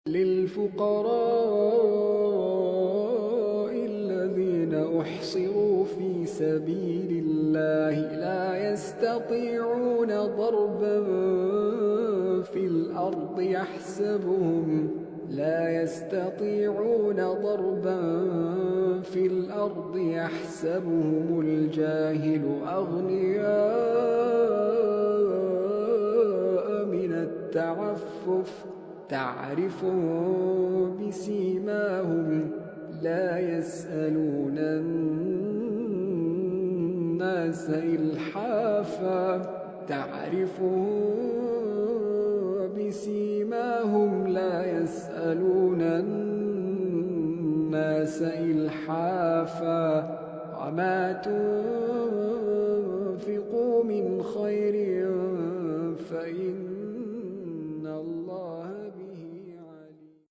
للفقراء الذين أحصروا في سبيل الله لا يستطيعون ضربا في الأرض يحسبهم الجاهل أغنياء من التعفف تعرفهم بسيماهم لا يسألون الناس إلحافا وما تنفقوا